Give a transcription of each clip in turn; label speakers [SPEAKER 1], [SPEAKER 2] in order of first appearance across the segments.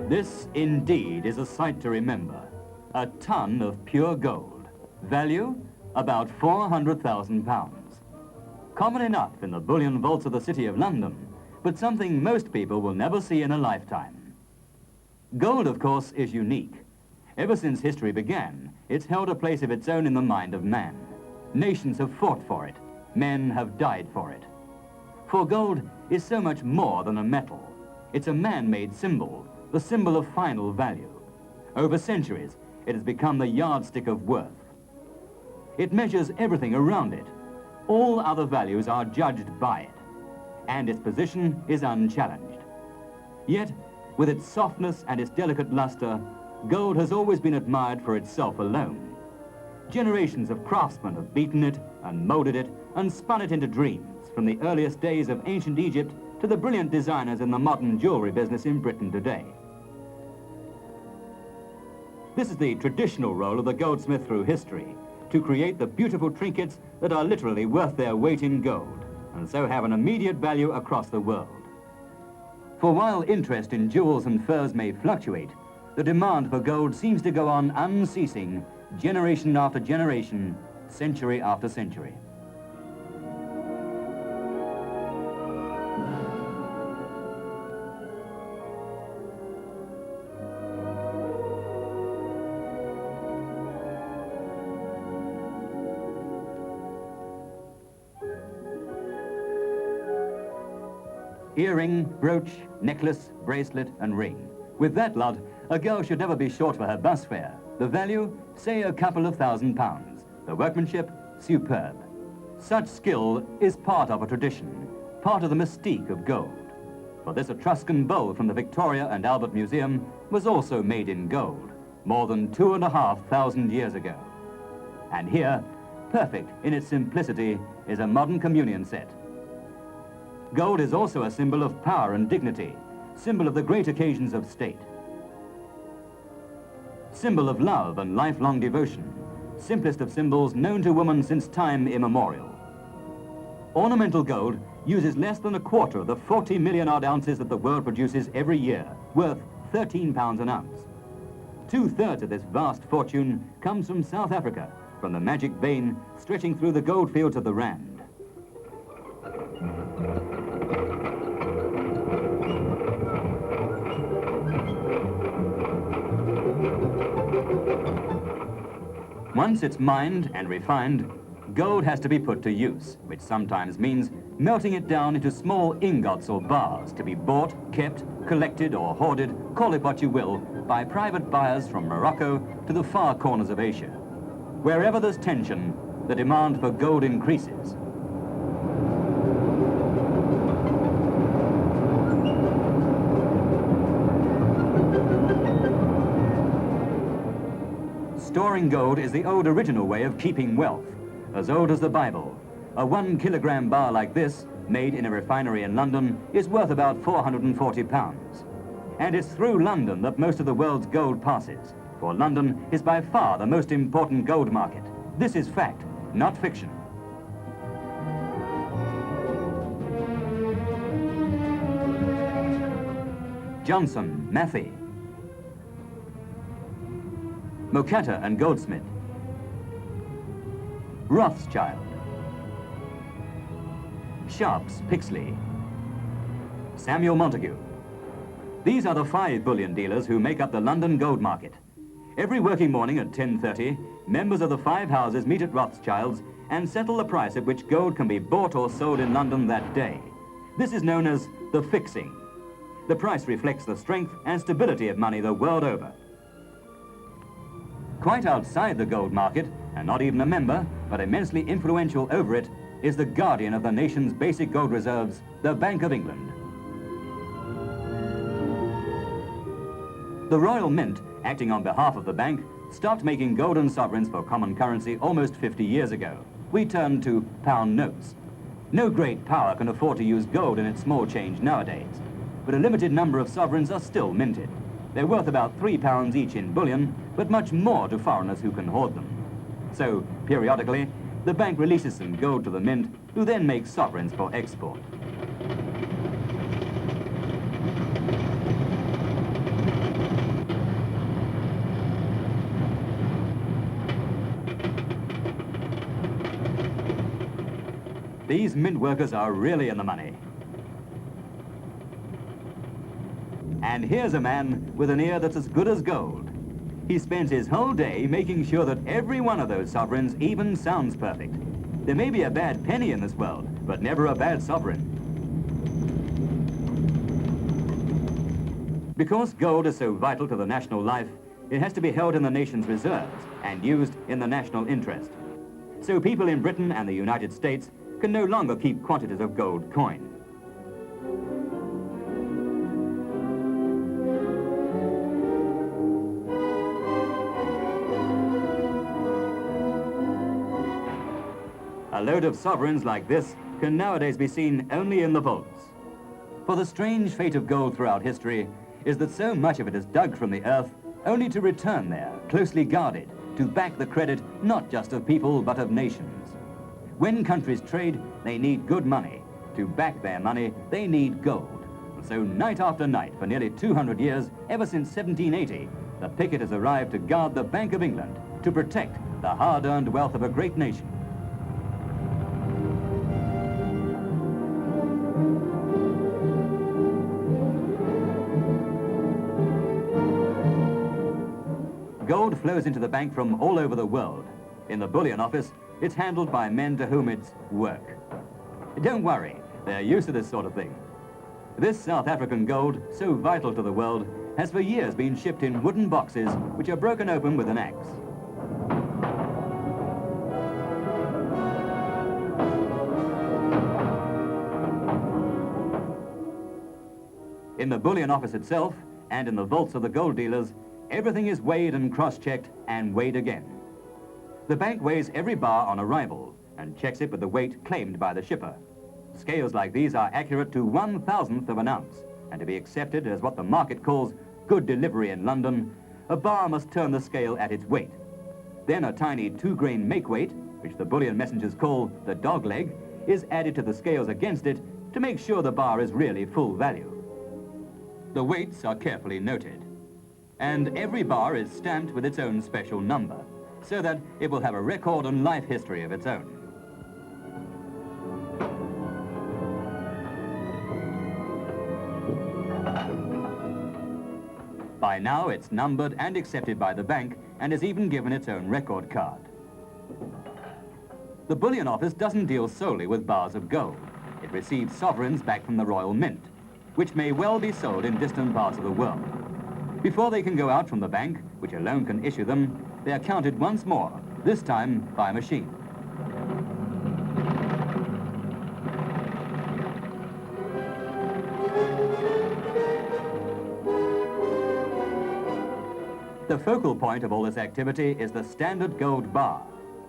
[SPEAKER 1] This indeed is a sight to remember. A ton of pure gold. Value, about £400,000. Common enough in the bullion vaults of the City of London, but something most people will never see in a lifetime. Gold, of course, is unique. Ever since history began, it's held a place of its own in the mind of man. Nations have fought for it. Men have died for it. For gold is so much more than a metal. It's a man-made symbol, the symbol of final value. Over centuries, it has become the yardstick of worth. It measures everything around it. All other values are judged by it, and its position is unchallenged. Yet, with its softness and its delicate luster, gold has always been admired for itself alone. Generations of craftsmen have beaten it and molded it and spun it into dreams, from the earliest days of ancient Egypt to the brilliant designers in the modern jewelry business in Britain today. This is the traditional role of the goldsmith through history, to create the beautiful trinkets that are literally worth their weight in gold, and so have an immediate value across the world. For while interest in jewels and furs may fluctuate, the demand for gold seems to go on unceasing, generation after generation, century after century. Earring, brooch, necklace, bracelet, and ring. With that lot, a girl should never be short for her bus fare. The value, say a couple of £1,000s. The workmanship, superb. Such skill is part of a tradition, part of the mystique of gold. For this Etruscan bowl from the Victoria and Albert Museum was also made in gold, more than 2,500 years ago. And here, perfect in its simplicity, is a modern communion set. Gold is also a symbol of power and dignity, symbol of the great occasions of state. Symbol of love and lifelong devotion, simplest of symbols known to woman since time immemorial. Ornamental gold uses less than a quarter of the 40 million odd ounces that the world produces every year, worth £13 an ounce. 2/3 of this vast fortune comes from South Africa, from the magic vein stretching through the gold fields of the Rand. Once it's mined and refined, gold has to be put to use, which sometimes means melting it down into small ingots or bars to be bought, kept, collected or hoarded, call it what you will, by private buyers from Morocco to the far corners of Asia. Wherever there's tension, the demand for gold increases. Storing gold is the old original way of keeping wealth, as old as the Bible. A 1 kilogram bar like this, made in a refinery in London, is worth about £440. And it's through London that most of the world's gold passes, for London is by far the most important gold market. This is fact, not fiction. Johnson, Matthey, Mocatta and Goldsmith, Rothschild, Sharps, Pixley, Samuel Montague. These are the 5 bullion dealers who make up the London gold market. Every working morning at 10:30, members of the 5 houses meet at Rothschild's and settle the price at which gold can be bought or sold in London that day. This is known as the fixing. The price reflects the strength and stability of money the world over. Quite outside the gold market, and not even a member, but immensely influential over it, is the guardian of the nation's basic gold reserves, the Bank of England. The Royal Mint, acting on behalf of the bank, stopped making golden sovereigns for common currency almost 50 years ago. We turned to pound notes. No great power can afford to use gold in its small change nowadays, but a limited number of sovereigns are still minted. They're worth about £3 each in bullion, but much more to foreigners who can hoard them. So, periodically, the bank releases some gold to the mint, who then make sovereigns for export. These mint workers are really in the money. And here's a man with an ear that's as good as gold. He spends his whole day making sure that every one of those sovereigns even sounds perfect. There may be a bad penny in this world, but never a bad sovereign. Because gold is so vital to the national life, it has to be held in the nation's reserves and used in the national interest. So people in Britain and the United States can no longer keep quantities of gold coin. A load of sovereigns like this can nowadays be seen only in the vaults. For the strange fate of gold throughout history is that so much of it is dug from the earth only to return there, closely guarded, to back the credit not just of people but of nations. When countries trade, they need good money. To back their money, they need gold. And so night after night, for nearly 200 years, ever since 1780, the picket has arrived to guard the Bank of England, to protect the hard-earned wealth of a great nation. Gold flows into the bank from all over the world. In the bullion office, it's handled by men to whom it's work. Don't worry, they're used to this sort of thing. This South African gold, so vital to the world, has for years been shipped in wooden boxes which are broken open with an axe. In the bullion office itself, and in the vaults of the gold dealers, everything is weighed and cross-checked and weighed again. The bank weighs every bar on arrival and checks it with the weight claimed by the shipper. Scales like these are accurate to 1/1000th of an ounce, and to be accepted as what the market calls good delivery in London, a bar must turn the scale at its weight. Then a tiny 2-grain make-weight, which the bullion messengers call the dog leg, is added to the scales against it to make sure the bar is really full value. The weights are carefully noted, and every bar is stamped with its own special number, so that it will have a record and life history of its own. By now, it's numbered and accepted by the bank and is even given its own record card. The bullion office doesn't deal solely with bars of gold. It receives sovereigns back from the Royal Mint, which may well be sold in distant parts of the world. Before they can go out from the bank, which alone can issue them, they are counted once more, this time by a machine. The focal point of all this activity is the standard gold bar,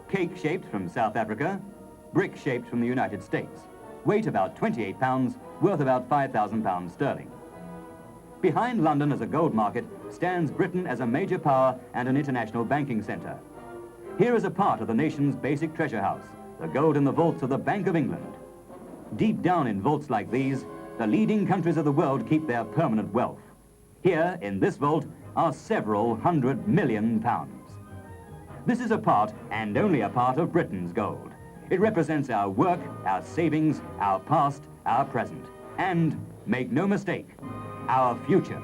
[SPEAKER 1] cake-shaped from South Africa, brick-shaped from the United States, weight about 28 pounds, worth about 5,000 pounds sterling. Behind London as a gold market stands Britain as a major power and an international banking centre. Here is a part of the nation's basic treasure house, the gold in the vaults of the Bank of England. Deep down in vaults like these, the leading countries of the world keep their permanent wealth. Here, in this vault, are several £100 million. This is a part, and only a part, of Britain's gold. It represents our work, our savings, our past, our present, and, make no mistake, our future.